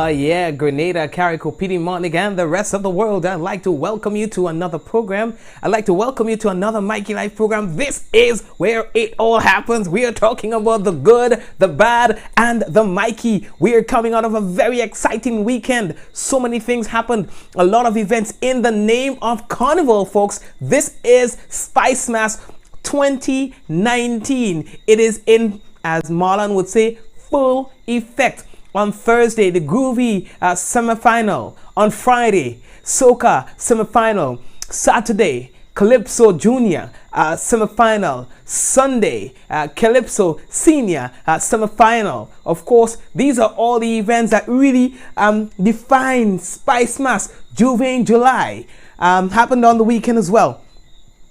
Yeah, Grenada, Carrico, Petey, Martinique, and the rest of the world. I'd like to welcome you to another program. I'd like to welcome you to another Mikey Life program. This is where it all happens. We are talking about the good, the bad, and the Mikey. We are coming out of a very exciting weekend. So many things happened. A lot of events in the name of Carnival, folks. This is Spice Mass 2019. It is in, as Marlon would say, full effect. On Thursday, the Groovy semifinal. On Friday, Soca semifinal. Saturday, Calypso Junior semifinal. Sunday, Calypso Senior semifinal. Of course, these are all the events that really define Spice Mass Juve in July. Happened on the weekend as well.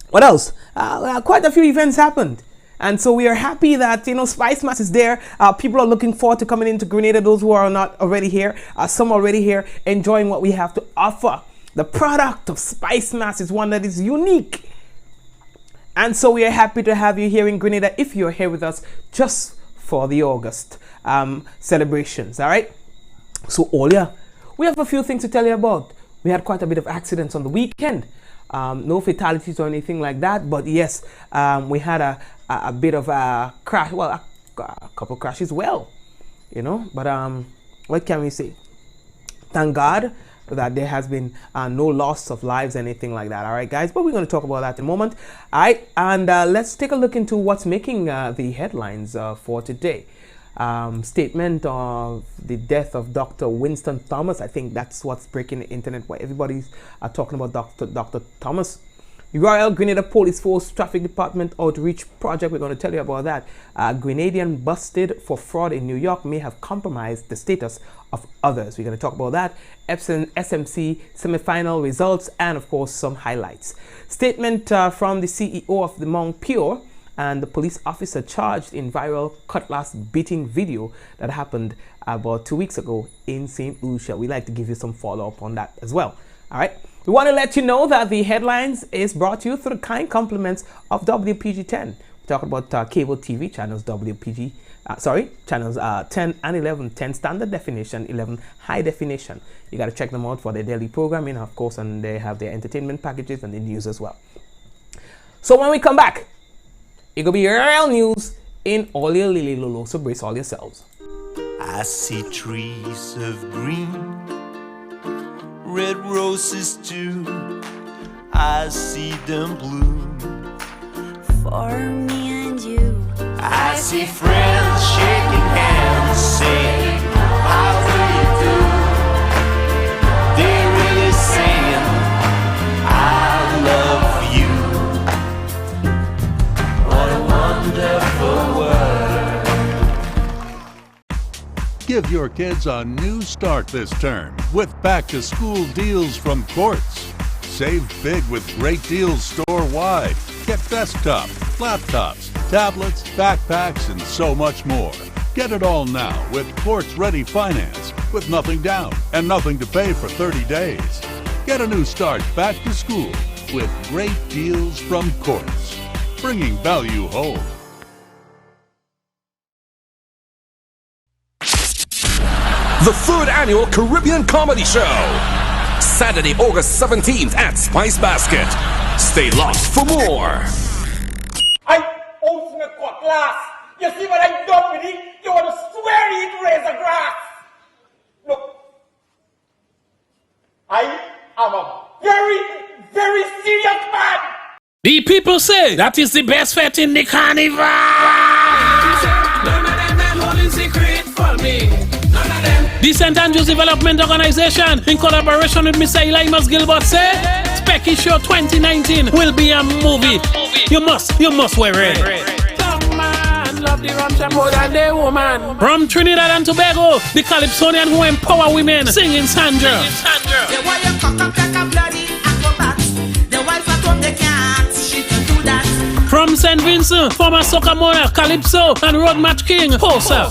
What else? Quite a few events happened. And so we are happy that, Spice Mass is there. People are looking forward to coming into Grenada, those who are not already here. Some are already here, enjoying what we have to offer. The product of Spice Mass is one that is unique. And so we are happy to have you here in Grenada if you're here with us just for the August celebrations, all right? So, Olia, we have a few things to tell you about. We had quite a bit of accidents on the weekend. No fatalities or anything like that, but yes, we had a bit of a crash, well, a couple crashes, but what can we say? Thank God that there has been no loss of lives, anything like that. All right, guys, but we're going to talk about that in a moment. All right, and let's take a look into what's making the headlines for today. Statement of the death of Dr. Winston Thomas. I think that's what's breaking the internet, where everybody's talking about Dr. Thomas. Royal Grenada Police Force Traffic Department Outreach Project. We're going to tell you about that. Grenadian busted for fraud in New York may have compromised the status of others. We're going to talk about that. SMC semifinal results and, of course, some highlights. Statement from the CEO of the Mount Pure and the police officer charged in viral cutlass beating video that happened about 2 weeks ago in St. Lucia. We'd like to give you some follow-up on that as well. All right. We want to let you know that the headlines is brought to you through the kind compliments of WPG10. We're talking about cable TV channels, channels 10 and 11, 10 standard definition, 11 high definition. You got to check them out for their daily programming, of course, and they have their entertainment packages and the news as well. So when we come back, it will be real news in all your Lily Lolo, so brace all yourselves. I see trees of green, red roses too. I see them bloom for me and you. I see friends shaking hands, saying, how do you do? They're really saying, I love you. What a wonderful world. Give your kids a new start this term with back-to-school deals from Quartz. Save big with great deals store-wide. Get desktops, laptops, tablets, backpacks, and so much more. Get it all now with Quartz Ready Finance with nothing down and nothing to pay for 30 days. Get a new start back to school with great deals from Quartz. Bringing value home. The third annual Caribbean Comedy Show. Saturday, August 17th at Spice Basket. Stay locked for more. I own a cutlass. You see what I done with it? You want to swear it razor grass. Look, I am a very, very serious man. The people say that is the best fete in the carnival. None of them men holding secret for me. None of them. The St. Andrews Development Organization, in collaboration with Mr. Elimas Gilbert, say Specky Show 2019 will be a movie. You must wear it. Some man love the rum more than the woman. From Trinidad and Tobago, the Calypsonian who empower women, singing Sandra. The way you cock up like a bloody acrobat. The wife at home they can't, she can do that. From St. Vincent, former Soca Monarch, Calypso and Road Match King, Posa.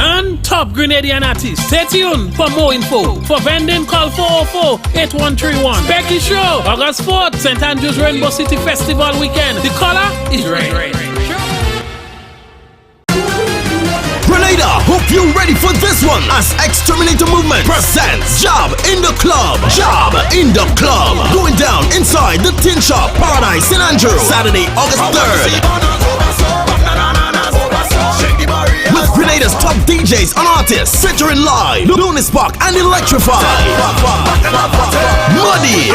And top Grenadian artists. Stay tuned for more info. For vending, call 404-8131. Becky Show, August 4th, St. Andrews Rainbow City Festival weekend. The color is red. Grenada, hope you're ready for this one as Exterminator Movement presents Job in the Club. Job in the Club. Going down inside the Tin Shop, Paradise, St. Andrew, Saturday, August 3rd. With Grenada's top DJs and artists featuring live, Lunis Park and Electrify. Muddy.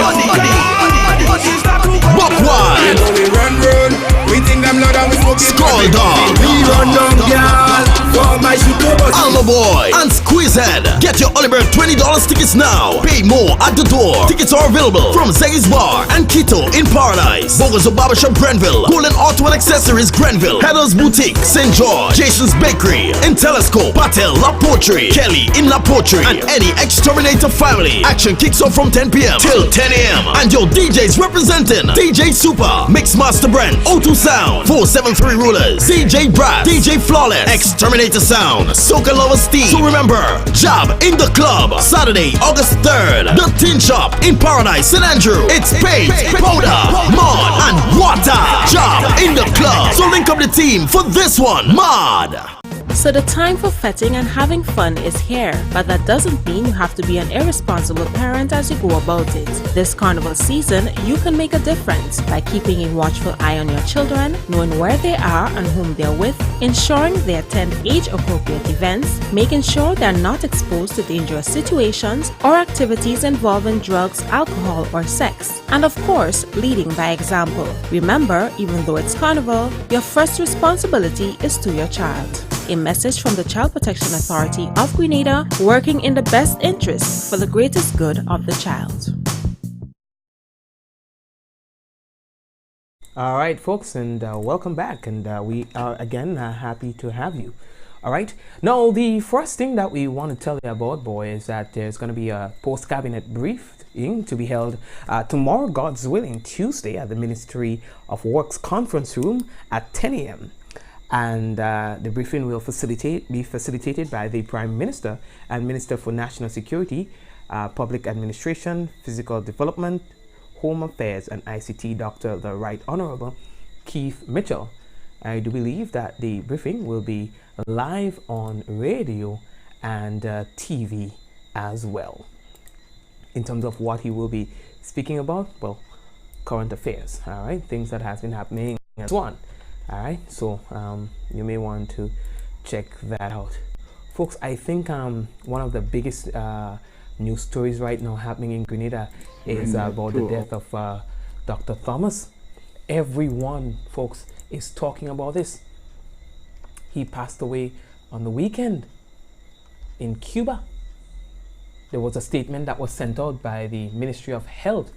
Buckwild. Skull Dog. Alma Boy and Squeezehead. Get your Oliver $20 tickets now. Pay more at the door. Tickets are available from Zay's Bar and Quito in Paradise, Bogo's Barbershop Grenville, Golden Auto and Accessories Grenville, Heather's Boutique St. George, Jason's Bakery in Telescope, Patel La Poetry, Kelly in La Poetry, and Eddie Exterminator Family. Action kicks off from 10 p.m. till 10 a.m. And your DJs representing DJ Super, Mixmaster Brent, O2 Sound, 473 Rulers, DJ Brad, DJ Flawless, Exterminator Sound, Soca Lover Steve. So remember, Job in the Club, Saturday, August 3rd, the Tin Shop in Paradise, St. Andrew. It's paint, powder, mud, and water. Job in the Club. So link up the team for this one, Mod. So the time for fetting and having fun is here, but that doesn't mean you have to be an irresponsible parent as you go about it. This carnival season, you can make a difference by keeping a watchful eye on your children, knowing where they are and whom they're with, ensuring they attend age-appropriate events, making sure they're not exposed to dangerous situations or activities involving drugs, alcohol, or sex, and of course, leading by example. Remember, even though it's carnival, your first responsibility is to your child. A message from the Child Protection Authority of Grenada, working in the best interest for the greatest good of the child. All right, folks, and welcome back. And we are again happy to have you. All right. Now, the first thing that we want to tell you about, boy, is that there's going to be a post-cabinet briefing to be held tomorrow, God's willing, Tuesday, at the Ministry of Works Conference Room at 10 a.m. And the briefing will be facilitated by the Prime Minister and Minister for National Security, Public Administration, Physical Development, Home Affairs and ICT, Dr. the Right Honorable Keith Mitchell. I do believe that the briefing will be live on radio and TV as well. In terms of what he will be speaking about, well, current affairs, all right, things that has been happening and so on. All right, so you may want to check that out, folks. I think one of the biggest news stories right now happening in Grenada is about the death of Dr. Thomas. Everyone, folks, is talking about this. He passed away on the weekend in Cuba. There was a statement that was sent out by the Ministry of Health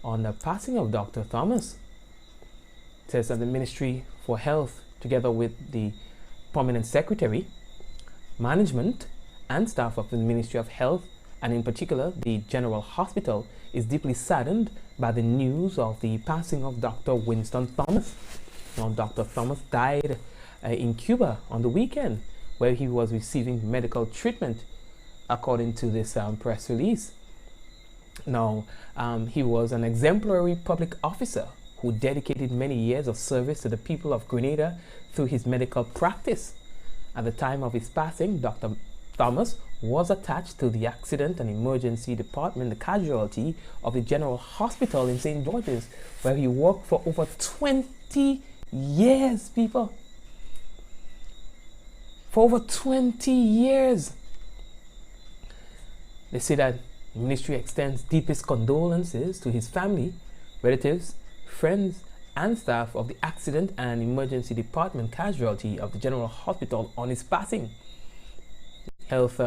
on the passing of Dr. Thomas. It says that the Ministry for Health, together with the Permanent Secretary, management and staff of the Ministry of Health, and in particular the General Hospital, is deeply saddened by the news of the passing of Dr. Winston Thomas. Now, Dr. Thomas died in Cuba on the weekend, where he was receiving medical treatment, according to this press release. Now, he was an exemplary public officer who dedicated many years of service to the people of Grenada through his medical practice. At the time of his passing, Dr. Thomas was attached to the Accident and Emergency Department, the casualty of the General Hospital in St. George's, where he worked for over 20 years, people. For over 20 years. They say that the ministry extends deepest condolences to his family, relatives, friends, and staff of the Accident and Emergency Department casualty of the General Hospital on his passing. Health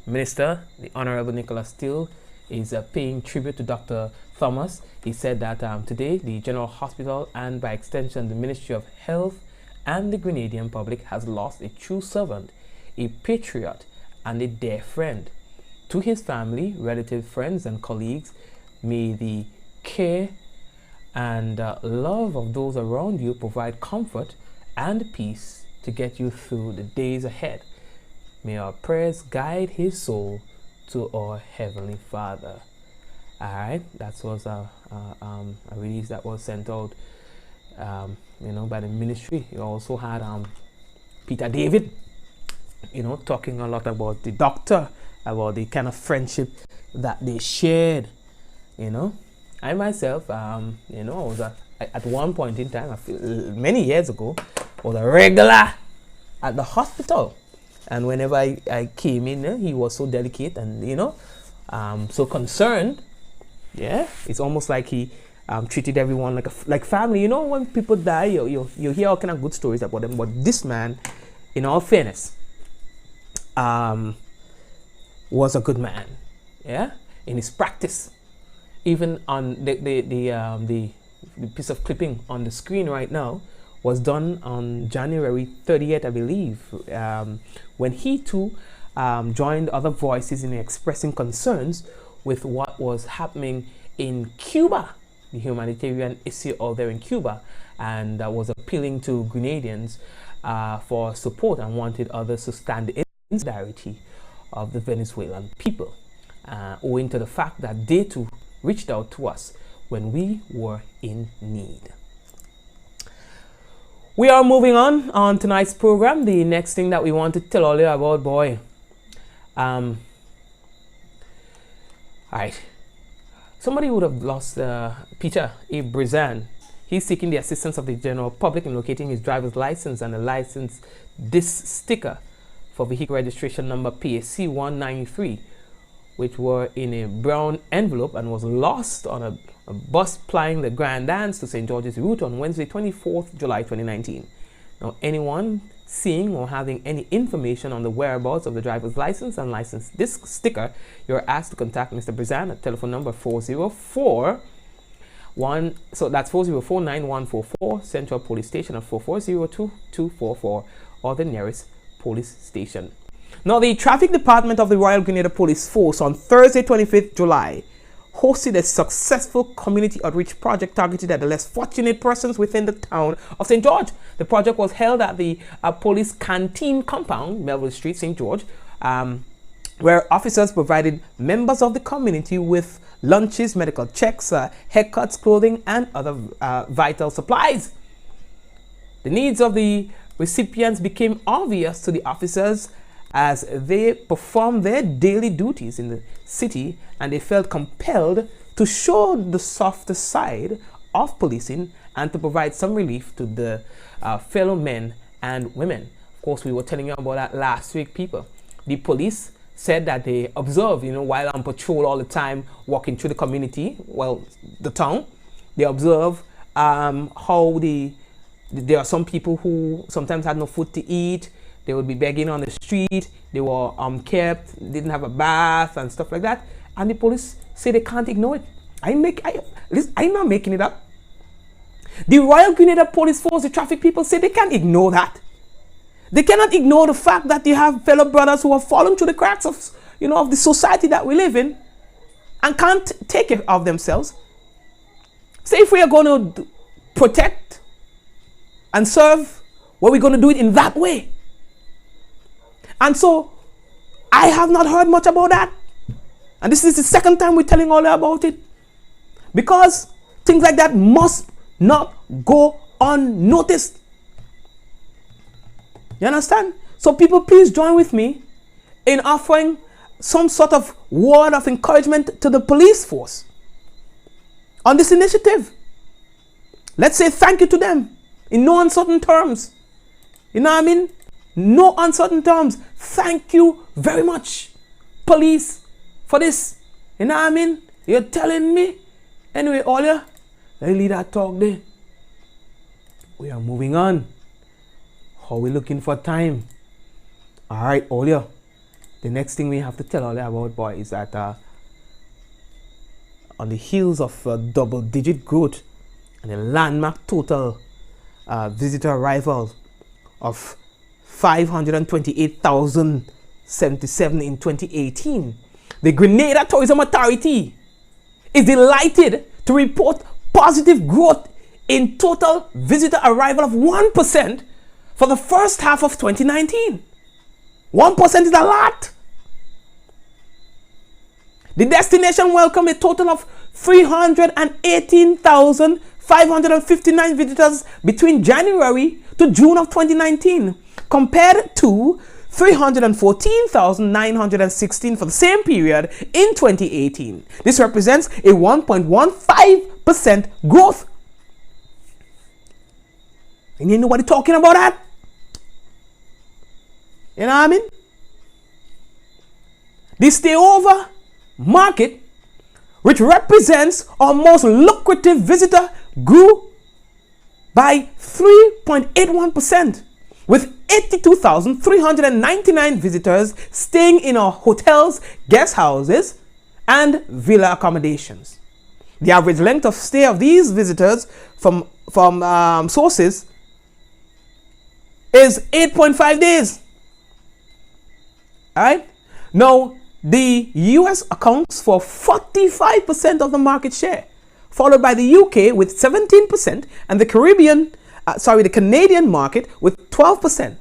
Minister, the Honorable Nicholas Steele, is paying tribute to Dr. Thomas. He said that today the General Hospital, and by extension the Ministry of Health and the Grenadian public, has lost a true servant, a patriot, and a dear friend. To his family, relatives, friends, and colleagues, may the care and love of those around you provide comfort and peace to get you through the days ahead. May our prayers guide his soul to our Heavenly Father. Alright, that was a release that was sent out by the ministry. You also had Peter David, talking a lot about the doctor, about the kind of friendship that they shared. I myself, I was at one point in time, many years ago, was a regular at the hospital. And whenever I came in, he was so delicate and, so concerned. Yeah, it's almost like he treated everyone like family. When people die, you hear all kind of good stories about them. But this man, in all fairness, was a good man. Yeah, in his practice. Even on the piece of clipping on the screen right now was done on January 30th, I believe, when he too joined other voices in expressing concerns with what was happening in Cuba, the humanitarian issue out there in Cuba, and was appealing to Grenadians for support and wanted others to stand in solidarity of the Venezuelan people, owing to the fact that they too reached out to us when we were in need. We are moving on tonight's program. The next thing that we want to tell all you about, boy. All right. Somebody would have lost Peter A. Brizan. He's seeking the assistance of the general public in locating his driver's license and a license disc sticker for vehicle registration number PAC 193, which were in a brown envelope and was lost on a bus plying the Grand Dance to St. George's route on Wednesday, 24th July 2019. Now, anyone seeing or having any information on the whereabouts of the driver's license and license disc sticker, you're asked to contact Mr. Brizan at telephone number 404-9144 Central Police Station at 4402-244 or the nearest police station. Now, the Traffic Department of the Royal Grenada Police Force on Thursday, 25th July, hosted a successful community outreach project targeted at the less fortunate persons within the town of St. George. The project was held at the police canteen compound, Melville Street, St. George, where officers provided members of the community with lunches, medical checks, haircuts, clothing, and other vital supplies. The needs of the recipients became obvious to the officers as they performed their daily duties in the city, and they felt compelled to show the softer side of policing and to provide some relief to the fellow men and women. Of course, we were telling you about that last week, people. The police said that they observe, while on patrol all the time, walking through the community, the town, they observe how there are some people who sometimes had no food to eat. They would be begging on the street. They were kept, didn't have a bath and stuff like that. And the police say they can't ignore it. I'm not making it up. The Royal Grenada Police Force, the traffic people say they can't ignore that. They cannot ignore the fact that you have fellow brothers who have fallen through the cracks of the society that we live in and can't take care of themselves. So if we are going to protect and serve, we're going to do it in that way. And so, I have not heard much about that. And this is the second time we're telling all about it. Because things like that must not go unnoticed. You understand? So people, please join with me in offering some sort of word of encouragement to the police force on this initiative. Let's say thank you to them in no uncertain terms. You know what I mean? No uncertain terms. Thank you very much, police, for this. You know what I mean? You're telling me. Anyway, all you, let me leave that talk there. We are moving on. How we looking for time? All right, all you. The next thing we have to tell all you about, boy, is that on the heels of double-digit growth and a landmark total visitor arrival of 528,077 in 2018, the Grenada Tourism Authority is delighted to report positive growth in total visitor arrival of 1% for the first half of 2019. 1% is a lot. The destination welcomed a total of 318,559 visitors between January to June of 2019, compared to 314,916 for the same period in 2018. This represents a 1.15% growth. And ain't nobody talking about that. You know what I mean? The stayover market, which represents our most lucrative visitor, grew by 3.81%, with 82,399 visitors staying in our hotels, guest houses, and villa accommodations. The average length of stay of these visitors from sources is 8.5 days. All right? Now, the US accounts for 45% of the market share, followed by the UK with 17% and the Canadian market with 12%.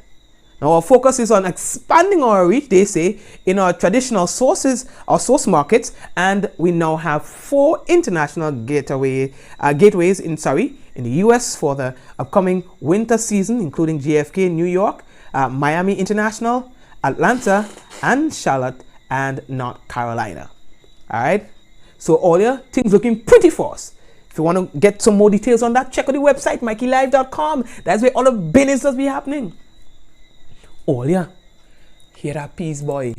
Now our focus is on expanding our reach, they say, in our traditional sources, our source markets, and we now have 4 international gateways in the US for the upcoming winter season, including JFK in New York, Miami International, Atlanta, and Charlotte, and North Carolina. All right, so all your things looking pretty for us. If you want to get some more details on that, check out the website MikeyLive.com. That's where all the business does be happening. Oh yeah, hear that piece, boy.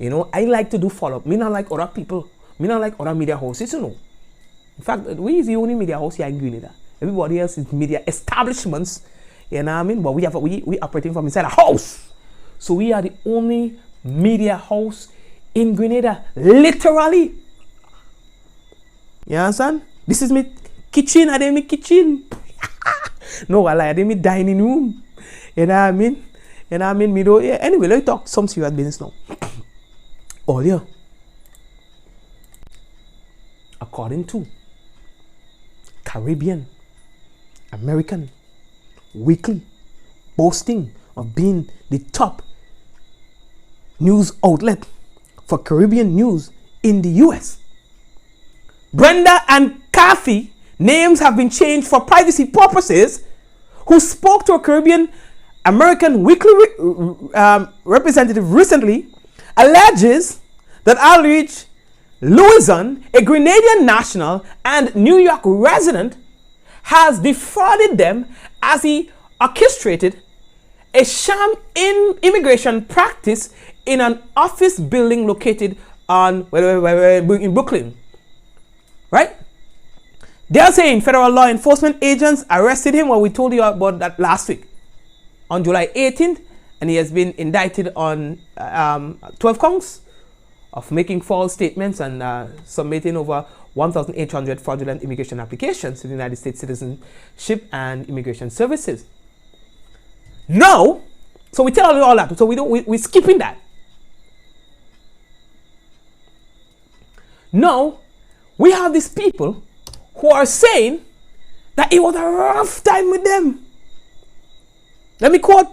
You know, I like to do follow-up. Me not like other people. Me not like other media houses, you know. In fact, we is the only media house here in Grenada. Everybody else is media establishments. You know what I mean? But we operating from inside a house. So we are the only media house in Grenada, literally. You understand? This is my kitchen. I did my kitchen. No, I did my dining room. You know what I mean? You know what I mean? Me do, yeah. Anyway, let me talk some serious business now. Oh yeah. According to Caribbean American Weekly, boasting of being the top news outlet for Caribbean news in the US, Brenda and Kathy names have been changed for privacy purposes, who spoke to a Caribbean American Weekly representative recently, alleges that Aldridge Louison, a Grenadian national and New York resident, has defrauded them as he orchestrated a sham immigration practice in an office building located in Brooklyn. Right? They are saying federal law enforcement agents arrested him. Well, we told you about that last week, on July 18th, and he has been indicted on 12 counts of making false statements and submitting over 1,800 fraudulent immigration applications to the United States Citizenship and Immigration Services. Now, so we tell you all that, so we're skipping that. Now, we have these people who are saying that it was a rough time with them. Let me quote.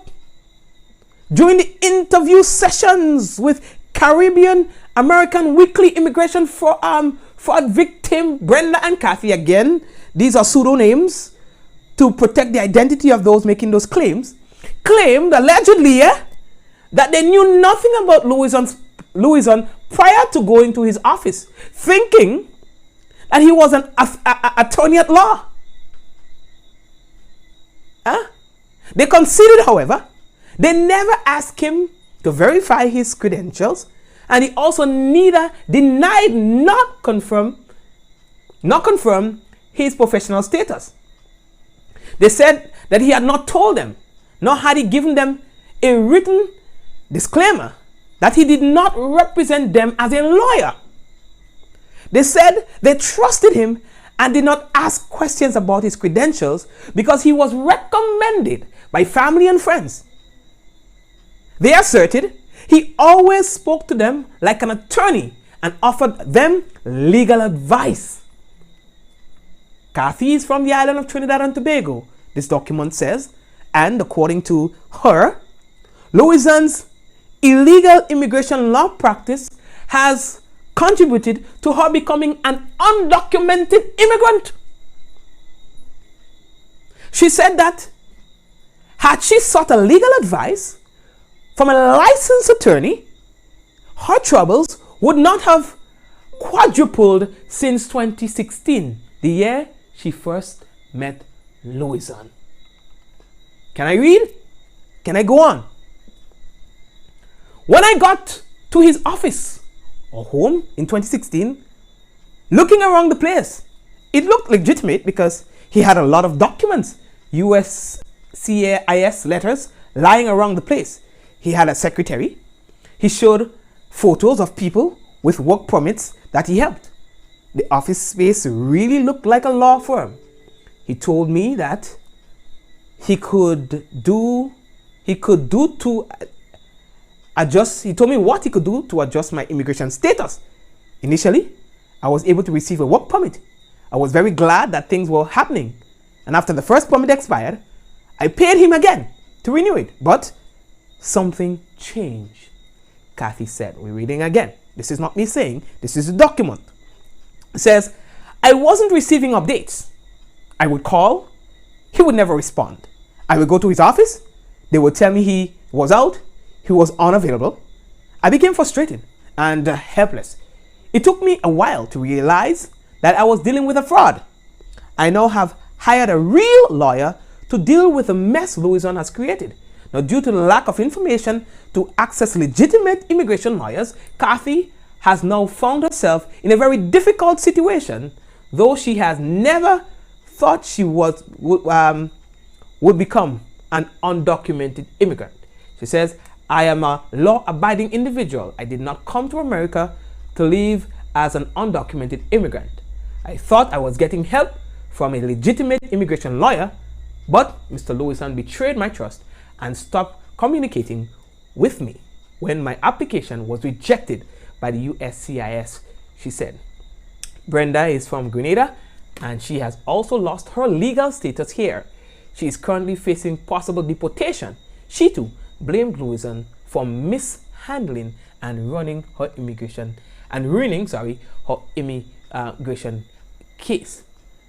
During the interview sessions with Caribbean American Weekly immigration fraud victim Brenda and Kathy, again, these are pseudonames to protect the identity of those making those claims, claimed allegedly that they knew nothing about Louison prior to going to his office, thinking that he was an attorney at law. They conceded, however, they never asked him to verify his credentials, and he also neither denied nor confirmed his professional status. They said that he had not told them, nor had he given them a written disclaimer that he did not represent them as a lawyer. They said they trusted him and did not ask questions about his credentials because he was recommended by family and friends. They asserted he always spoke to them like an attorney and offered them legal advice. Kathy is from the island of Trinidad and Tobago, this document says, and according to her, Louison's illegal immigration law practice has contributed to her becoming an undocumented immigrant. She said that had she sought a legal advice, from a licensed attorney, her troubles would not have quadrupled since 2016, the year she first met Louison. Can I read? Can I go on? When I got to his office or home in 2016, looking around the place, it looked legitimate because he had a lot of documents, USCIS letters lying around the place. He had a secretary. He showed photos of people with work permits that he helped. The office space really looked like a law firm. He told me that he told me what he could do to adjust my immigration status. Initially, I was able to receive a work permit. I was very glad that things were happening. And after the first permit expired, I paid him again to renew it. But something changed, Kathy said. We're reading again. This is not me saying, this is a document. It says, I wasn't receiving updates. I would call, he would never respond. I would go to his office, they would tell me he was out, he was unavailable. I became frustrated and helpless. It took me a while to realize that I was dealing with a fraud. I now have hired a real lawyer to deal with the mess Louison has created. Now, due to the lack of information to access legitimate immigration lawyers, Kathy has now found herself in a very difficult situation, though she has never thought she would become an undocumented immigrant. She says, I am a law-abiding individual. I did not come to America to live as an undocumented immigrant. I thought I was getting help from a legitimate immigration lawyer, but Mr. Louison betrayed my trust and stopped communicating with me when my application was rejected by the USCIS, she said. Brenda is from Grenada and she has also lost her legal status here. She is currently facing possible deportation. She too blamed Louison for mishandling and ruining her immigration case.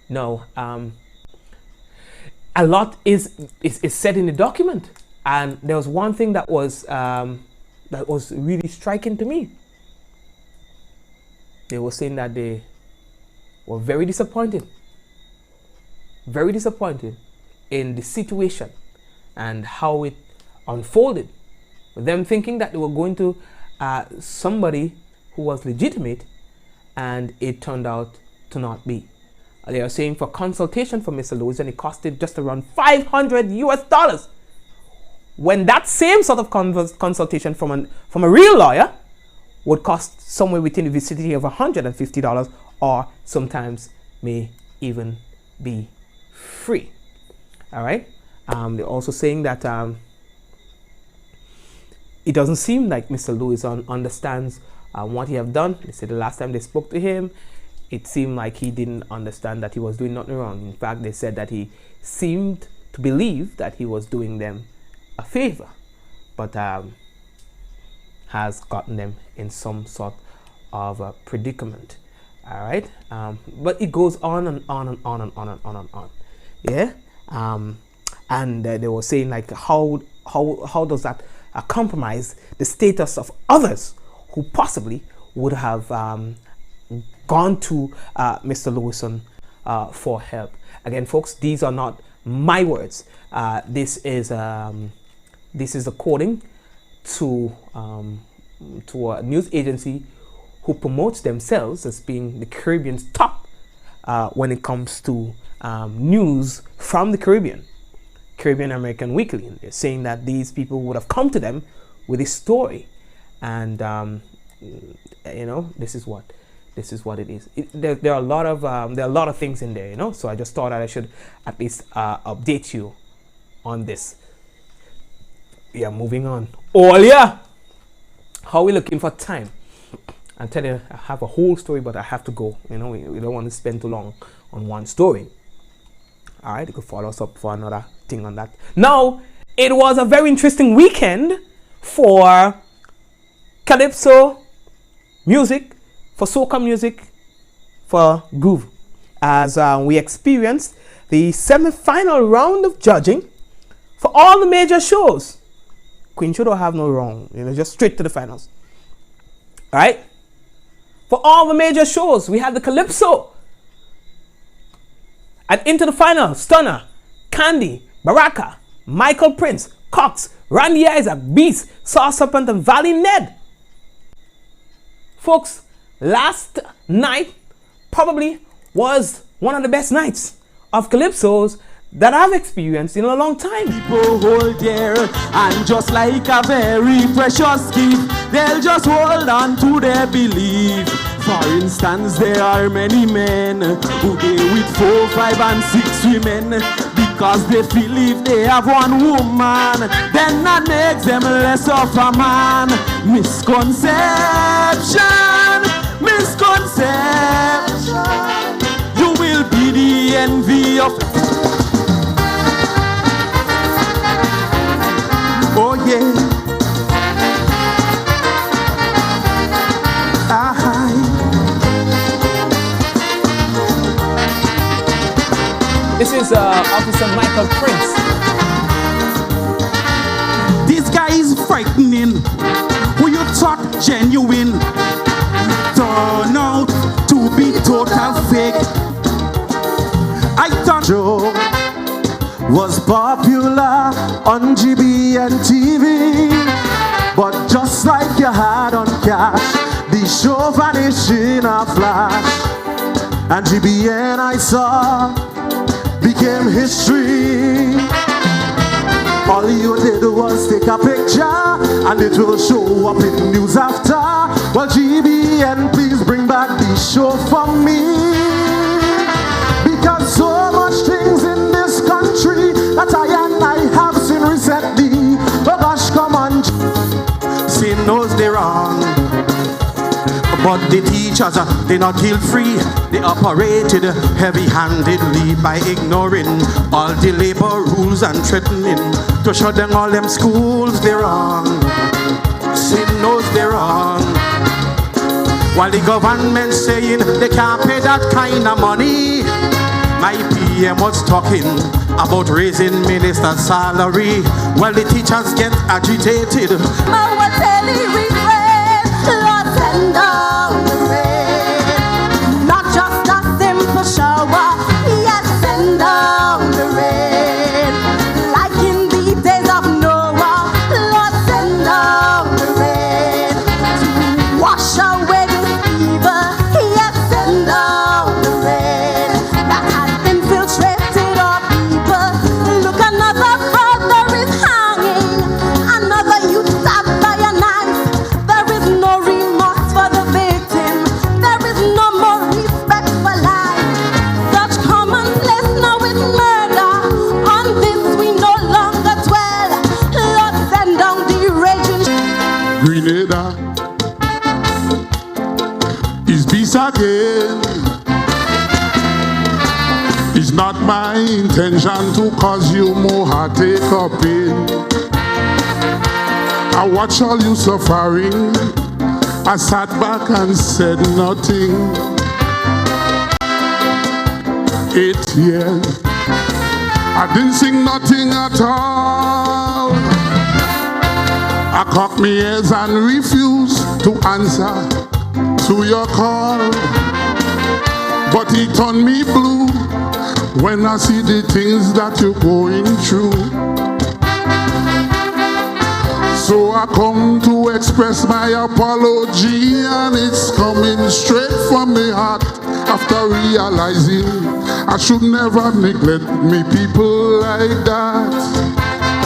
Now, a lot is said in the document, and there was one thing that was really striking to me. They were saying that they were very disappointed in the situation and how it unfolded, with them thinking that they were going to somebody who was legitimate, and it turned out to not be. They are saying for consultation for Mr. Louison, it costed just around $500 US, when that same sort of consultation from a real lawyer would cost somewhere within the vicinity of $150, or sometimes may even be free. All right. They're also saying that it doesn't seem like Mr. Louison understands what he have done. They said the last time they spoke to him, it seemed like he didn't understand that he was doing nothing wrong. In fact, they said that he seemed to believe that he was doing them a favor, but has gotten them in some sort of a predicament. All right. But it goes on and on and on and on and on and on. Yeah. And they were saying like how does that compromise the status of others who possibly would have gone to Mr. Louison for help. Again, folks, these are not my words. This is according to a news agency who promotes themselves as being the Caribbean's top when it comes to news from the Caribbean American Weekly. And they're saying that these people would have come to them with a story, and this is what it is. There are a lot of things in there, so I just thought that I should at least update you on this. Yeah, moving on. Oh yeah, how are we looking for time? I'm telling you, I have a whole story, but I have to go. We don't want to spend too long on one story. All right, you could follow us up for another thing on that. Now, it was a very interesting weekend for calypso music, for soca music, for groove, as we experienced the semi-final round of judging for all the major shows Queen Show don't have no wrong. Just straight to the finals. All right. For all the major shows, we had the Calypso. And into the final, Stunner, Candy, Baraka, Michael Prince, Cox, Randy Isaac, Beast, Saw Serpent, and Valley Ned. Folks, last night probably was one of the best nights of Calypsos that I've experienced in a long time. People hold there, and just like a very precious gift, they'll just hold on to their belief. For instance, there are many men who deal with 4, 5, and 6 women because they feel if they have one woman, then that makes them less of a man. Misconception, misconception. You will be the envy of. Oh yeah. This is Officer Michael Prince. This guy is frightening. Who you thought genuine turn out to be total fake. I thought Joe was popular on GB and TV, but just like you had on Cash, the show vanished in a flash. And GBN I saw became history. All you did was take a picture and it will show up in news after. Well, GBN, please bring back the show for me, because so much things in this country that I have seen recently. Oh gosh, come on. Sin knows they're wrong, but the teachers, they not guilt-free. They operated heavy-handedly by ignoring all the labor rules and threatening to shut down all them schools. They're wrong. Sin knows they're wrong. While the government saying they can't pay that kind of money, my PM was talking about raising minister's salary. While the teachers get agitated. Shower, yes, send down the rain. Like in the days of Noah, Lord, send down the rain to wash away this evil. Yes, send down the rain that has infiltrated our people. Look, another brother is hanging, another youth stabbed by a knife. There is no remorse for the victim. There is no more respect for life. Grenada is peace again. It's not my intention to cause you more heartache or pain. I watch all you suffering. I sat back and said nothing. 8 years I didn't sing nothing at all. I cocked my ears and refused to answer to your call. But it turned me blue when I see the things that you're going through. So I come to express my apology, and it's coming straight from my heart after realizing I should never neglect me people like that.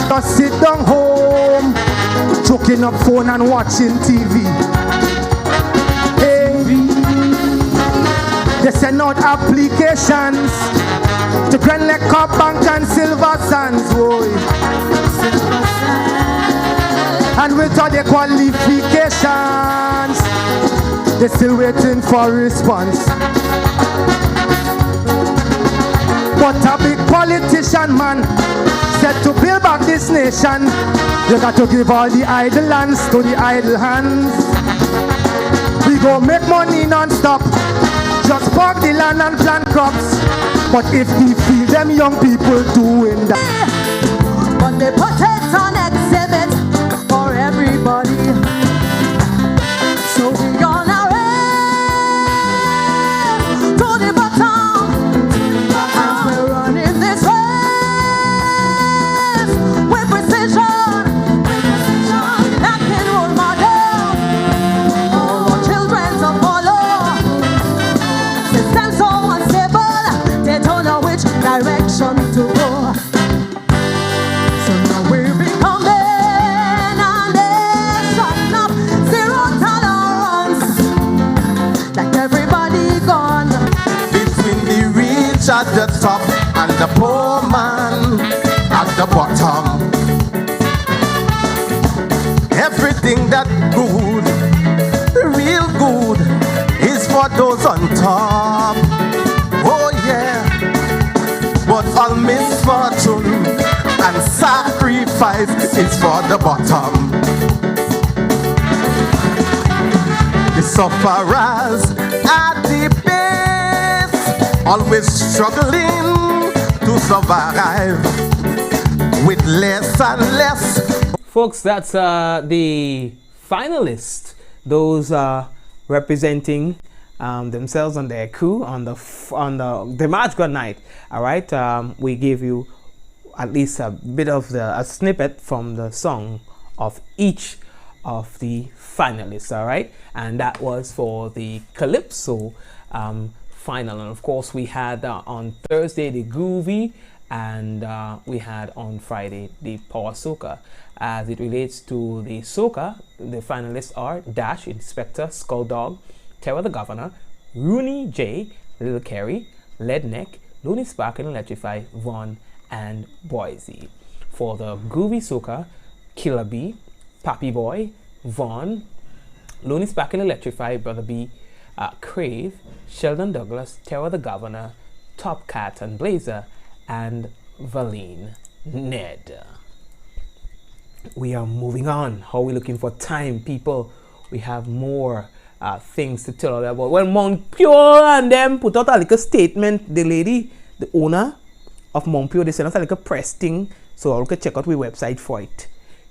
Just sit down home, choking up phone and watching TV. Hey, they send out applications to Grand Lake Bank and Silver Sands, boy. And with all the qualifications, they're still waiting for a response. But a big politician, man, said to build back this nation, you got to give all the idle lands to the idle hands. We go make money non-stop, just park the land and plant crops. But if we feel them young people doing that, but they put it on exhibit, at the top and the poor man at the bottom. Everything that good, real good, is for those on top. Oh yeah. But all misfortune and sacrifice is for the bottom. The sufferers at the base, always struggling to survive with less and less. Folks, that's the finalists, those representing themselves and their crew on the March God night. All right, we gave you at least a bit of a snippet from the song of each of the finalists. All right, and that was for the Calypso final. And of course, we had on Thursday the Groovy, and we had on Friday the Power Soca. As it relates to the soca, the finalists are Dash, Inspector, Skulldog, Terror the Governor, Rooney J, Little Kerry, Leadneck, Looney Spark and Electrify, Vaughn, and Boise. For the Groovy Soca, Killer B, Pappy Boy, Vaughn, Looney Spark and Electrify, Brother B, Crave, Sheldon Douglas, Terror the Governor, Top Cat and Blazer, and Valine Ned. We are moving on. How are we looking for time, people? We have more things to tell you about. Well, Mount Pure and them put out a little statement. The lady, the owner of Mount Pure, they sent us a little press thing. So you can check out our website for it.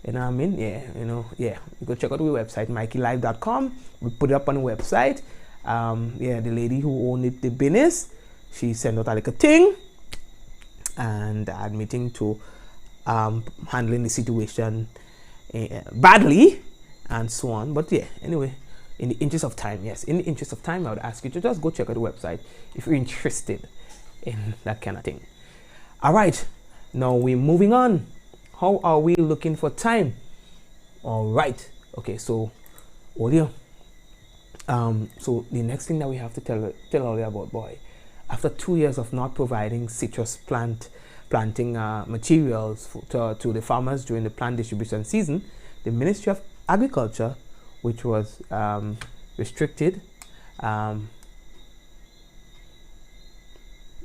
You know what I mean? Yeah, you go check out our website, MikeyLive.com. We put it up on the website. The lady who owned it, the business, she sent out a little thing and admitting to handling the situation badly and so on. But yeah, anyway, in the interest of time, I would ask you to just go check out the website if you're interested in that kind of thing. All right, now we're moving on. How are we looking for time? All right, okay, so audio. So the next thing that we have to tell all you about, boy, after 2 years of not providing citrus planting materials to the farmers during the plant distribution season, the Ministry of Agriculture, which was restricted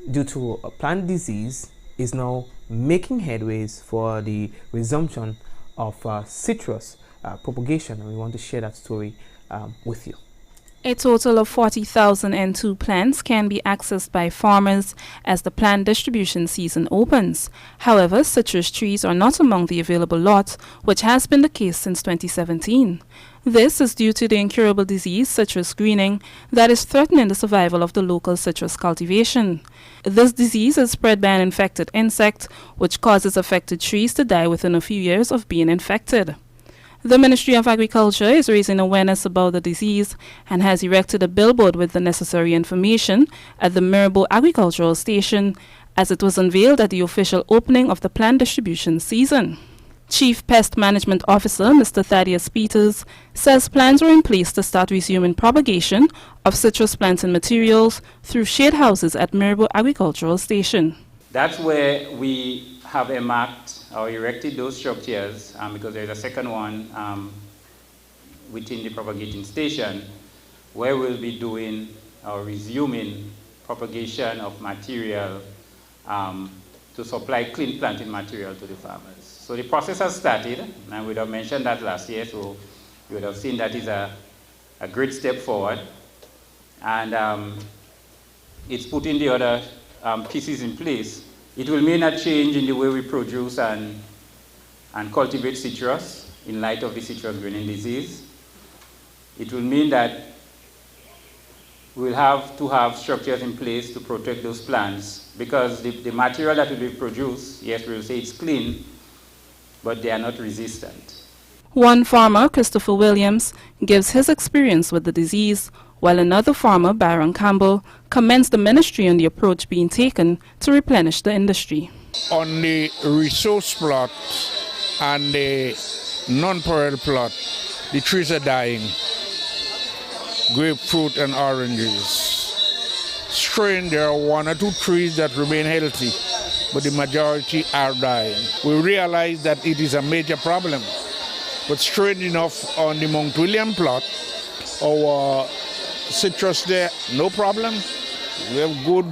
due to a plant disease, is now making headways for the resumption of citrus propagation, and we want to share that story with you. A total of 40,000 N2 plants can be accessed by farmers as the plant distribution season opens. However, citrus trees are not among the available lot, which has been the case since 2017. This is due to the incurable disease, citrus greening, that is threatening the survival of the local citrus cultivation. This disease is spread by an infected insect, which causes affected trees to die within a few years of being infected. The Ministry of Agriculture is raising awareness about the disease and has erected a billboard with the necessary information at the Mirabo Agricultural Station as it was unveiled at the official opening of the plant distribution season. Chief Pest Management Officer Mr. Thaddeus Peters says plans are in place to start resuming propagation of citrus planting materials through shade houses at Mirabo Agricultural Station. That's where we have earmarked or erected those structures because there's a second one within the propagating station where we'll be doing or resuming propagation of material to supply clean planting material to the farmers. So the process has started, and I would have mentioned that last year, so you would have seen that is a great step forward. And it's putting the other pieces in place. It will mean a change in the way we produce and cultivate citrus in light of the citrus greening disease. It will mean that we'll have to have structures in place to protect those plants because the material that will be produced, yes, we'll say it's clean, but they are not resistant. One farmer, Christopher Williams, gives his experience with the disease, while another farmer, Byron Campbell, commends the ministry on the approach being taken to replenish the industry. On the resource plot and the non-parallel plot, the trees are dying, grapefruit and oranges. strain, there are 1 or 2 trees that remain healthy, but the majority are dying. We realize that it is a major problem. But strange enough, on the Mount William plot, our citrus there, no problem. We have good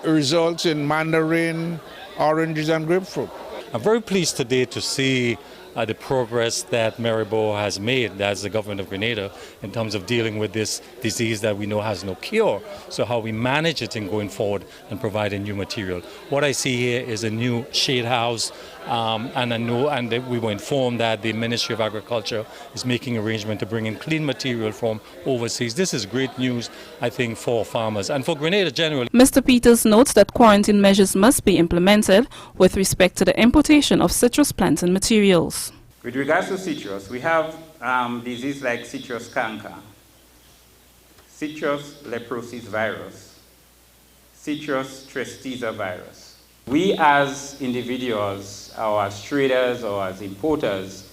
results in mandarin, oranges, and grapefruit. I'm very pleased today to see the progress that Maribor has made as the government of Grenada in terms of dealing with this disease that we know has no cure. So how we manage it in going forward and provide a new material. What I see here is a new shade house, and we were informed that the Ministry of Agriculture is making arrangement to bring in clean material from overseas. This is great news, I think, for farmers and for Grenada generally. Mr. Peters notes that quarantine measures must be implemented with respect to the importation of citrus plants and materials. With regards to citrus, we have disease like citrus canker, citrus leprosis virus, citrus tristeza virus. We as individuals, or as traders, or as importers,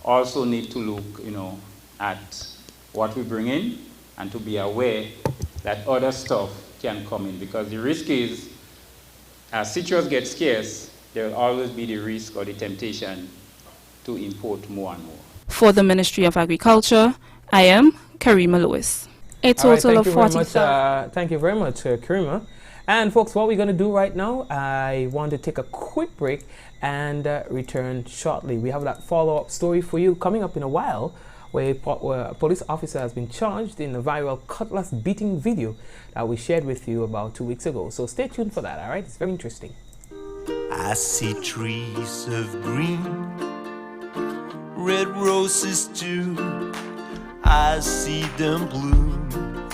also need to look, at what we bring in and to be aware that other stuff can come in, because the risk is, as citrus gets scarce, there will always be the risk or the temptation to import more and more. For the Ministry of Agriculture, I am Karima Lewis. A total of 40,000. Thank you very much, Karima. And folks, what we're going to do right now, I want to take a quick break and return shortly. We have that follow-up story for you coming up in a while, where a police officer has been charged in a viral cutlass beating video that we shared with you about 2 weeks ago. So stay tuned for that, all right? It's very interesting. I see trees of green, red roses too. I see them bloom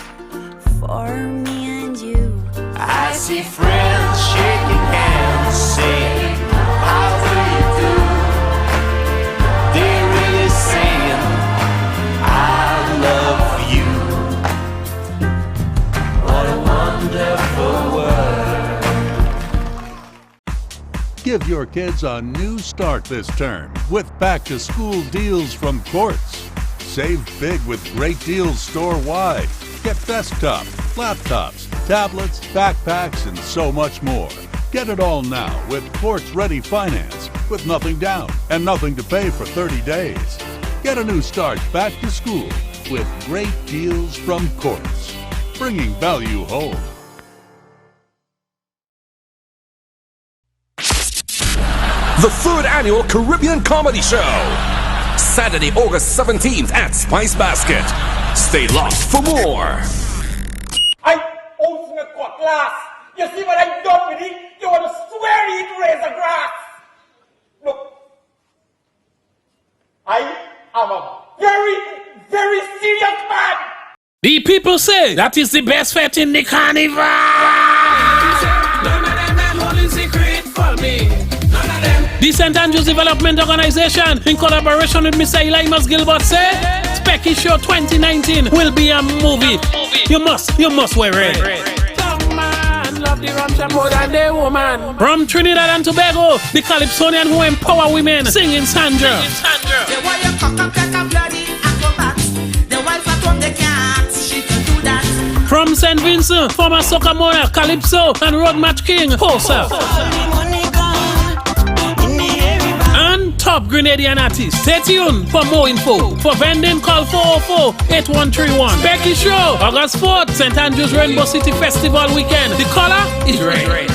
For me and you. I see friends shaking hands, saying, how do you do? They're really saying, I love you. What a wonderful world. Give your kids a new start this term with back-to-school deals from Quartz. Save big with great deals store-wide. Get desktop, laptops, tablets, backpacks, and so much more. Get it all now with Quartz Ready Finance with nothing down and nothing to pay for 30 days. Get a new start back to school with great deals from Quartz, bringing value home. The 3rd Annual Caribbean Comedy Show. Saturday, August 17th at Spice Basket. Stay locked for more. I own a cutlass. You see what I done with it? You want to swear it razor grass. Look, I am a very, very serious man. The people say that is the best fete in the carnival. None of them holding secret for me. None of them. The St. Andrews Development Organization, in collaboration with Mr. Elimas Gilbert, say Specky Show 2019 will be a movie. You must wear it. Some man love the rum more than the woman. From Trinidad and Tobago, the Calypsonian who empower women, singing Sandra. The way you cock up like a bloody acrobat. The wife at home they can't, she can do that. From St. Vincent, former Soca Monarch, Calypso, and Road Match King, Posa. And top Grenadian artists. Stay tuned for more info. For vending, call 404-8131. Becky Show, August 4th, St. Andrews Rainbow City Festival weekend. The color is red.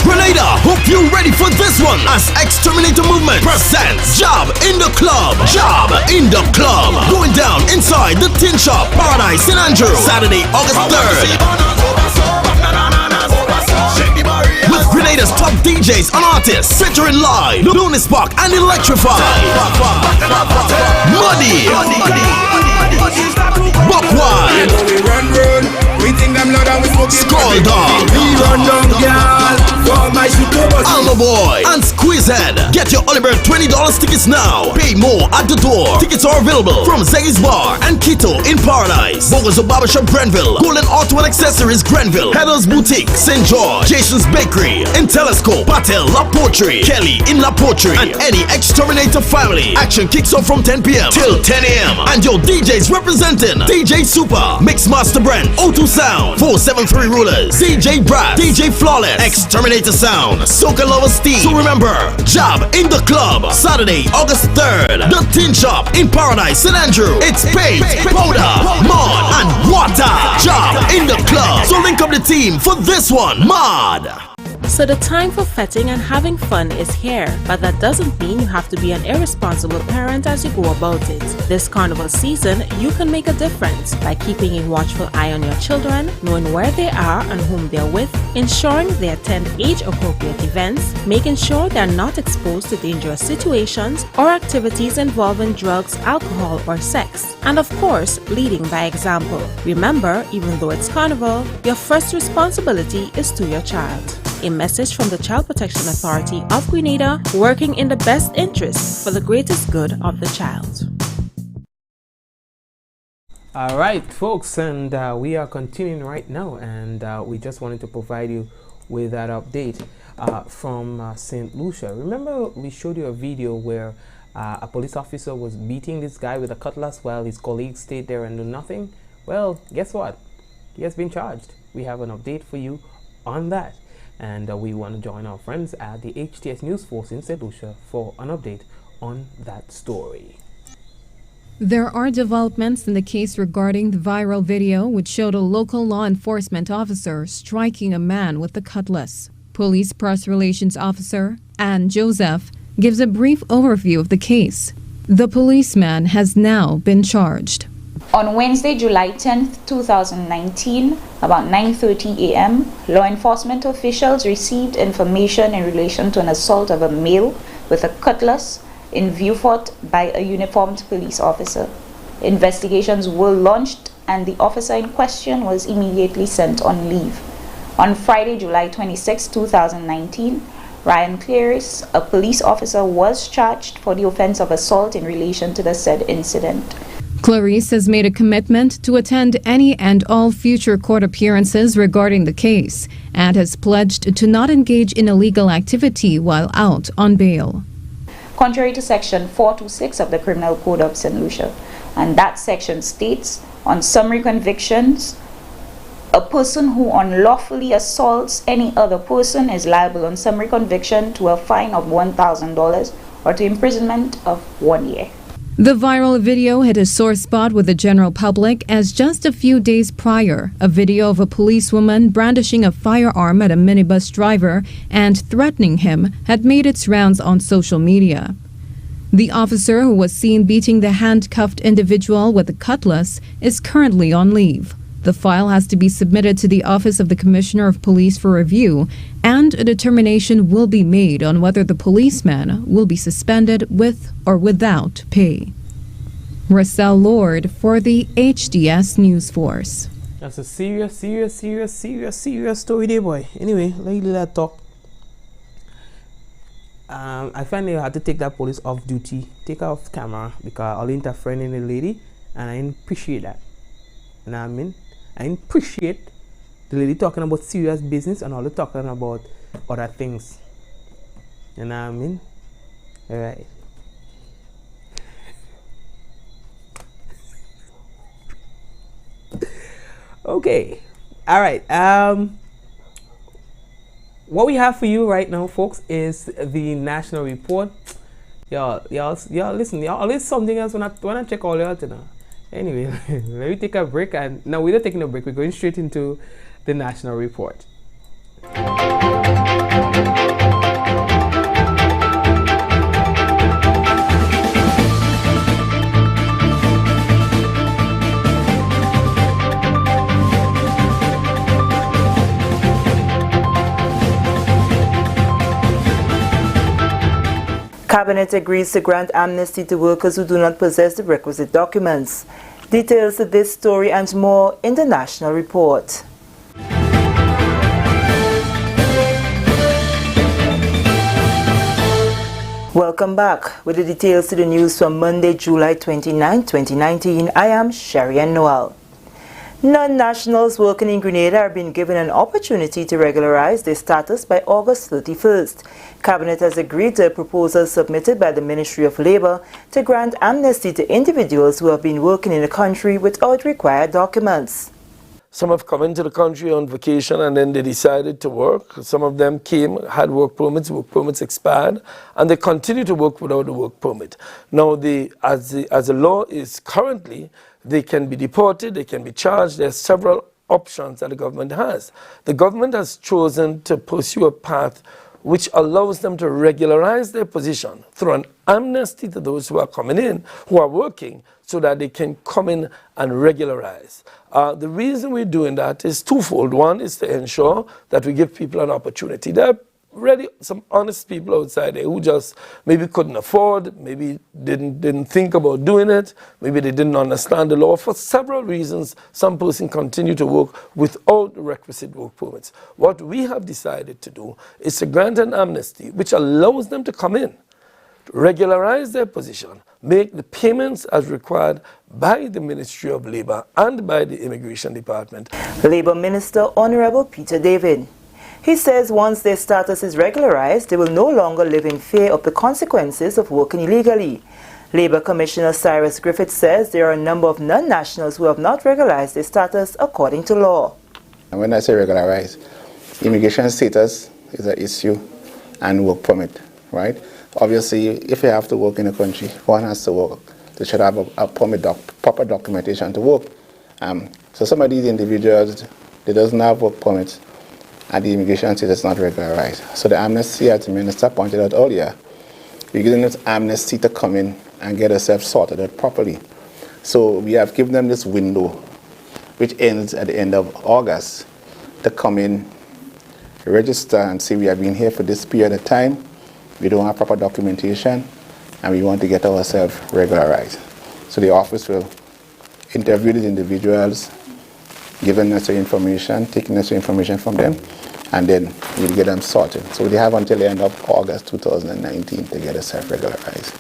Grenada, hope you're ready for this one as Exterminator Movement presents Job in the Club. Job in the Club. Going down inside the Tin Shop, Paradise, St. Andrews, Saturday, August 3rd. With Grenada's top DJs and artists featuring live, Lunis Park and Electrify, Muddy, Buckwild, We think them loud and we smoke it. Skull Dog, We run down, girl. Alma Boy and Squeezehead. Get your early bird $20 tickets now. Pay more at the door. Tickets are available from Ziggy's Bar and Quito in Paradise, Bogo's Barbershop Grenville, Golden Auto and Accessories Grenville, Heather's Boutique St. George, Jason's Bakery in Telescope, Patel La Poetry, Kelly in La Poetry, and any Exterminator family. Action kicks off from 10 p.m. till 10 a.m. And your DJs representing DJ Super, Mixmaster Brent, O2 Sound, 473 Rulers, DJ Brass, DJ Flawless, Exterminator Sound, Soca Lover Steve. So remember, Job in the Club, Saturday, August 3rd, The Tin Shop in Paradise, St. Andrew. It's paint, powder, mud, and water. Job in the club. So link up the team for this one, Mod. So the time for fetting and having fun is here, but that doesn't mean you have to be an irresponsible parent as you go about it. This carnival season, you can make a difference by keeping a watchful eye on your children, knowing where they are and whom they're with, ensuring they attend age-appropriate events, making sure they're not exposed to dangerous situations or activities involving drugs, alcohol, or sex, and of course, leading by example. Remember, even though it's carnival, your first responsibility is to your child. A message from the Child Protection Authority of Grenada, working in the best interest for the greatest good of the child. All right, folks, and we are continuing right now, and we just wanted to provide you with that update from St. Lucia. Remember, we showed you a video where a police officer was beating this guy with a cutlass while his colleagues stayed there and do nothing? Well, guess what? He has been charged. We have an update for you on that. And we want to join our friends at the HTS News Force in St. Lucia for an update on that story. There are developments in the case regarding the viral video which showed a local law enforcement officer striking a man with a cutlass. Police Press Relations Officer Ann Joseph gives a brief overview of the case. The policeman has now been charged. On Wednesday, July 10, 2019, about 9:30 a.m., law enforcement officials received information in relation to an assault of a male with a cutlass in Vieux-Fort by a uniformed police officer. Investigations were launched and the officer in question was immediately sent on leave. On Friday, July 26, 2019, Ryan Claris, a police officer, was charged for the offense of assault in relation to the said incident. Clarice has made a commitment to attend any and all future court appearances regarding the case and has pledged to not engage in illegal activity while out on bail. Contrary to Section 426 of the Criminal Code of St. Lucia, and that section states, on summary convictions, a person who unlawfully assaults any other person is liable on summary conviction to a fine of $1,000 or to imprisonment of 1 year. The viral video hit a sore spot with the general public as just a few days prior, a video of a policewoman brandishing a firearm at a minibus driver and threatening him had made its rounds on social media. The officer who was seen beating the handcuffed individual with a cutlass is currently on leave. The file has to be submitted to the Office of the Commissioner of Police for review, and a determination will be made on whether the policeman will be suspended with or without pay. Russell Lord for the HDS News Force. That's a serious story there, boy. Anyway, let that talk. I finally had to take that police off duty, take her off camera because I'll interfere in the lady, and I appreciate that. You know what I mean? I appreciate the lady talking about serious business and all the talking about other things. You know what I mean? Alright. Okay. Alright. What we have for you right now, folks, is the national report. Y'all listen, y'all, there's something else when I check all y'all to know. Anyway, let me take a break, and no, we're not taking a break. We're going straight into the national report. Cabinet agrees to grant amnesty to workers who do not possess the requisite documents. Details to this story and more in the national report. Welcome back. With the details to the news from Monday, July 29, 2019, I am Sharian Noel. Non-nationals working in Grenada are being given an opportunity to regularize their status by August 31st. Cabinet has agreed to a proposal submitted by the Ministry of Labour to grant amnesty to individuals who have been working in the country without required documents. Some have come into the country on vacation and then they decided to work. Some of them came, had work permits expired, and they continue to work without a work permit. Now, as the law is currently, they can be deported, they can be charged. There are several options that the government has. The government has chosen to pursue a path which allows them to regularize their position through an amnesty to those who are coming in, who are working, so that they can come in and regularize. The reason we're doing that is twofold. One is to ensure that we give people an opportunity. There are really some honest people outside there who just maybe couldn't afford, maybe didn't think about doing it, maybe they didn't understand the law. For several reasons, some person continue to work without the requisite work permits. What we have decided to do is to grant an amnesty which allows them to come in, regularize their position, make the payments as required by the Ministry of Labour and by the Immigration Department. Labour Minister Honourable Peter David. He says once their status is regularized, they will no longer live in fear of the consequences of working illegally. Labour Commissioner Cyrus Griffith says there are a number of non-nationals who have not regularized their status according to law. And when I say regularize, immigration status is an issue and work permit, right? Obviously, if you have to work in a country, one has to work. They should have a permit proper documentation to work. So some of these individuals, they doesn't have work permits, and the immigration status is not regularized. So the amnesty, as the minister pointed out earlier, we're giving them amnesty to come in and get themselves sorted out properly. So we have given them this window, which ends at the end of August, to come in, register, and say we have been here for this period of time. We don't have proper documentation, and we want to get ourselves regularized. So the office will interview these individuals, give them necessary information, take necessary information from them, and then we'll get them sorted. So they have until the end of August 2019 to get themselves regularized.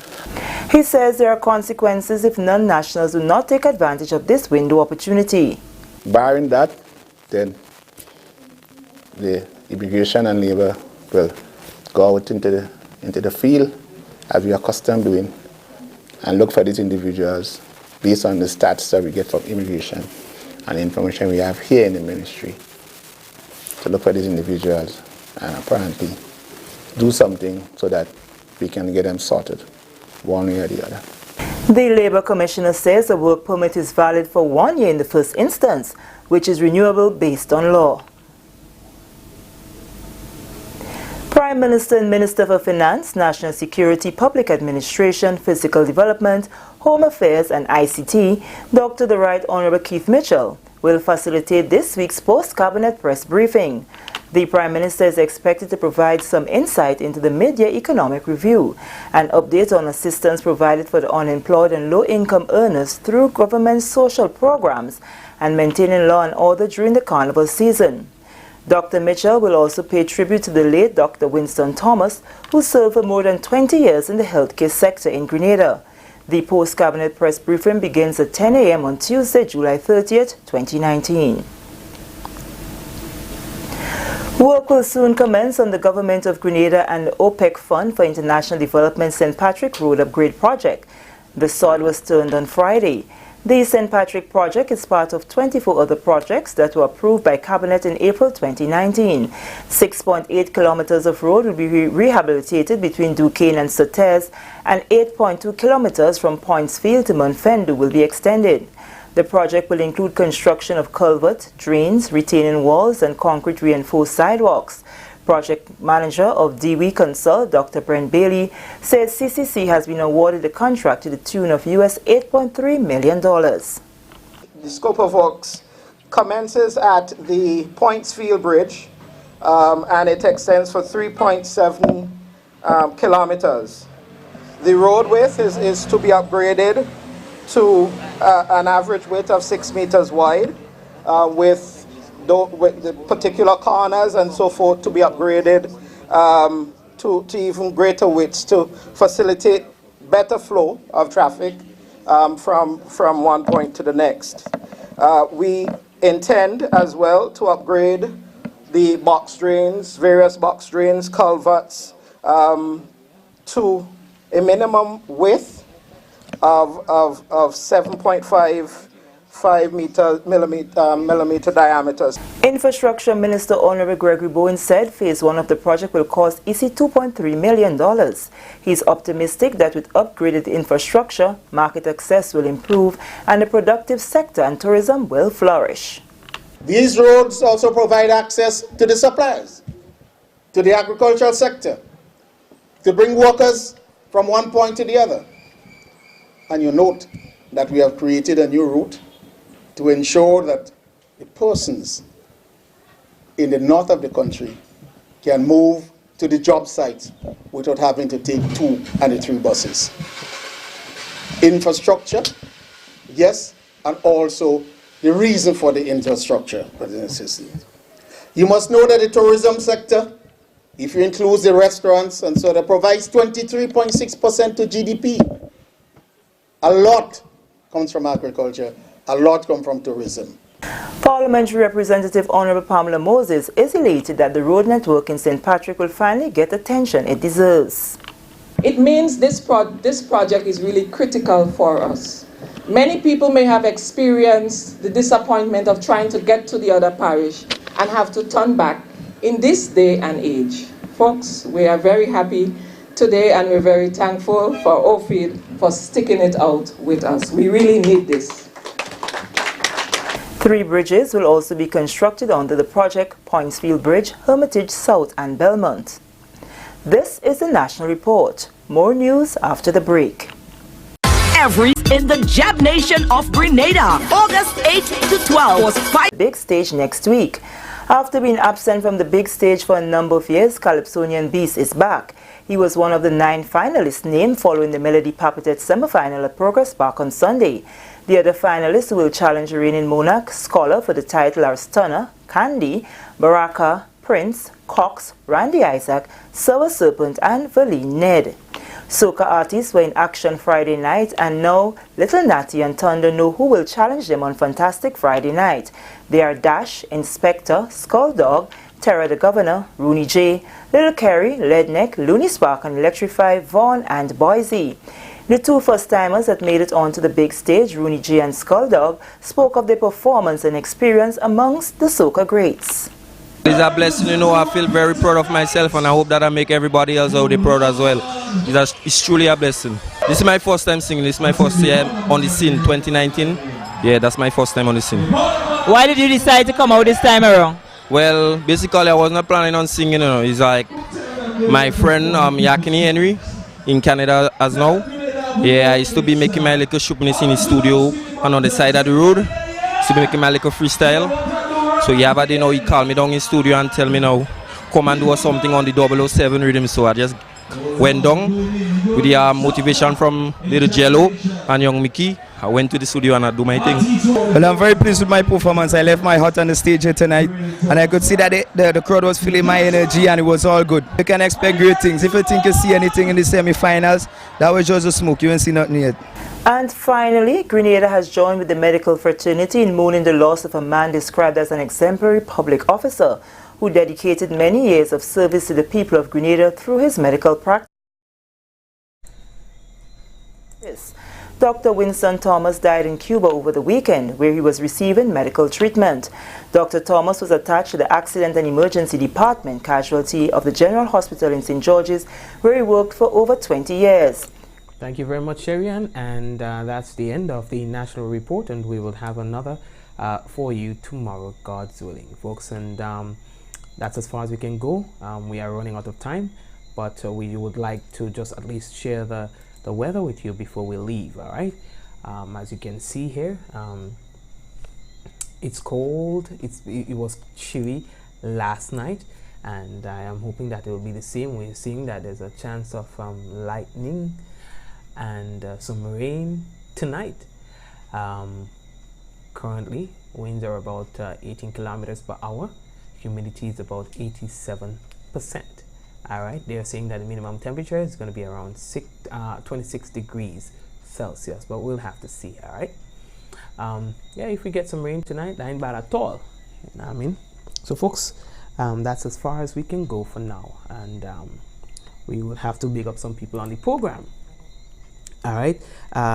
He says there are consequences if non-nationals do not take advantage of this window opportunity. Barring that, then the Immigration and Labour will go out into the field, as we are accustomed doing, and look for these individuals based on the stats that we get from immigration and the information we have here in the ministry, to look for these individuals and apparently do something so that we can get them sorted one way or the other. The Labour Commissioner says a work permit is valid for 1 year in the first instance, which is renewable based on law. Prime Minister and Minister for Finance, National Security, Public Administration, Physical Development, Home Affairs and ICT, Dr. The Right Honourable Keith Mitchell, will facilitate this week's post-cabinet press briefing. The Prime Minister is expected to provide some insight into the mid-year economic review, an update on assistance provided for the unemployed and low-income earners through government social programs, and maintaining law and order during the carnival season. Dr. Mitchell will also pay tribute to the late Dr. Winston Thomas, who served for more than 20 years in the healthcare sector in Grenada. The post-cabinet press briefing begins at 10 a.m. on Tuesday, July 30th, 2019. Work will soon commence on the Government of Grenada and the OPEC Fund for International Development St. Patrick Road Upgrade Project. The sod was turned on Friday. The St. Patrick project is part of 24 other projects that were approved by Cabinet in April 2019. 6.8 kilometers of road will be rehabilitated between Duquesne and Sotez, and 8.2 kilometers from Pointsfield to Monfendu will be extended. The project will include construction of culvert, drains, retaining walls, and concrete reinforced sidewalks. Project manager of DWE Consult, Dr. Brent Bailey, says CCC has been awarded the contract to the tune of US $8.3 million. The scope of works commences at the Pointsfield Bridge, and it extends for 3.7 kilometers. The road width is to be upgraded to an average width of 6 meters wide, with the particular corners and so forth to be upgraded to even greater widths to facilitate better flow of traffic from one point to the next. We intend as well to upgrade the box drains, various box drains, culverts, to a minimum width of 7.5 millimeter diameters. Infrastructure Minister Honorable Gregory Bowen said phase 1 of the project will cost EC $2.3 million. He's optimistic that with upgraded infrastructure, market access will improve and the productive sector and tourism will flourish. These roads also provide access to the suppliers, to the agricultural sector, to bring workers from one point to the other. And you note that we have created a new route to ensure that the persons in the north of the country can move to the job sites without having to take 2 and 3 buses. Infrastructure, yes, and also the reason for the infrastructure. You must know that the tourism sector, if you include the restaurants and so that, provides 23.6% to GDP. A lot comes from agriculture, a lot comes from tourism. Parliamentary Representative Honorable Pamela Moses is elated that the road network in St. Patrick will finally get attention it deserves. It means this project is really critical for us. Many people may have experienced the disappointment of trying to get to the other parish and have to turn back in this day and age. Folks, we are very happy today and we're very thankful for OFID for sticking it out with us. We really need this. 3 bridges will also be constructed under the project: Pointsfield Bridge, Hermitage South and Belmont. This is the National Report. More news after the break. Every in the Jab Nation of Grenada, August 8 to 12 was 5 big stage next week. After being absent from the big stage for a number of years, Calypsonian Beast is back. He was one of the 9 finalists named following the Melody Papetet semi-final at Progress Park on Sunday. The other finalists who will challenge the reigning monarch scholar for the title are Stunner, Candy, Baraka, Prince, Cox, Randy Isaac, Sour Serpent and Verleen Ned. Soca artists were in action Friday night, and now Little Natty and Thunder know who will challenge them on Fantastic Friday night. They are Dash, Inspector, Skulldog, Terra the Governor, Rooney J, Little Kerry, Leadneck, Looney Spark and Electrify, Vaughn and Boise. The 2 first-timers that made it onto the big stage, Rooney J and Skulldog, spoke of their performance and experience amongst the soca greats. It's a blessing, you know. I feel very proud of myself and I hope that I make everybody else out there proud as well. It's truly a blessing. This is my first time singing. This is my first year on the scene, 2019. Yeah, that's my first time on the scene. Why did you decide to come out this time around? Well, basically I was not planning on singing, you know. It's like my friend Yakini Henry in Canada as now. Yeah, I used to be making my little shootness in the studio and on the side of the road. I used to be making my little freestyle. So yeah, but you know, he called me down in the studio and tell me now, come and do something on the 007 rhythm. So I just went down with the motivation from Little Jello and Young Mickey. I went to the studio and I do my thing. Well, I'm very pleased with my performance. I left my heart on the stage here tonight and I could see that the crowd was feeling my energy and it was all good. You can expect great things. If you think you see anything in the semi-finals, that was just a smoke. You won't see nothing yet. And finally, Grenada has joined with the medical fraternity in mourning the loss of a man described as an exemplary public officer who dedicated many years of service to the people of Grenada through his medical practice. Dr. Winston Thomas died in Cuba over the weekend, where he was receiving medical treatment. Dr. Thomas was attached to the Accident and Emergency Department casualty of the General Hospital in St. George's, where he worked for over 20 years. Thank you very much, Sherian, and that's the end of the National Report, and we will have another for you tomorrow, God's willing, folks. And that's as far as we can go. We are running out of time, but we would like to just at least share the weather with you before we leave. All right, as you can see here, it's cold. It was chilly last night, and I am hoping that it will be the same. We're seeing that there's a chance of lightning and some rain tonight. Currently, winds are about 18 kilometers per hour. Humidity is about 87%. All right, they are saying that the minimum temperature is going to be around 26 degrees Celsius, but we'll have to see. All right. Yeah, if we get some rain tonight, that ain't bad at all. You know what I mean? So, folks, that's as far as we can go for now, and we will have to big up some people on the program. All right,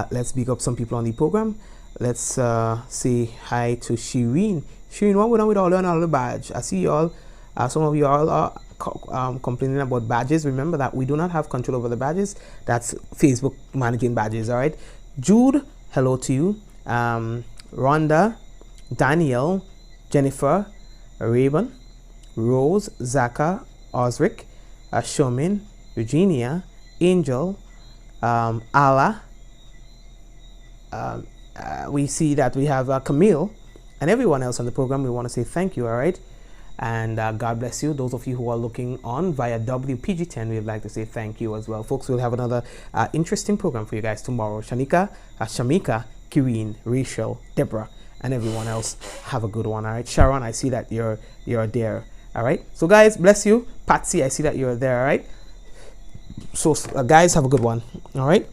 let's big up some people on the program. Let's say hi to Shireen. Shireen, what we done with all the badge? I see y'all. Some of you all are complaining about badges. Remember that we do not have control over the badges. That's Facebook managing badges. All right, Jude, hello to you. Rhonda, Daniel, Jennifer, Raven, Rose, Zaka, Osric, Shomin, Eugenia, Angel, Allah. We see that we have Camille and everyone else on the program. We want to say thank you. All right, and God bless you. Those of you who are looking on via WPG10, we'd like to say thank you as well, folks. We'll have another interesting program for you guys tomorrow. Shamika, Kireen, Rachel, Deborah, and everyone else, have a good one. All right, Sharon, I see that you're there. All right, so guys, bless you. Patsy, I see that you're there. All right, so guys, have a good one. All right,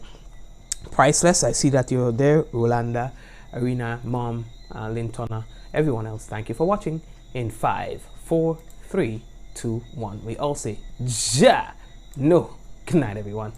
Priceless, I see that you're there. Rolanda, Arena, Mom, Lintona, everyone else, thank you for watching. In 5, 4, 3, 2, 1, we all say Ja. No. Good night, everyone.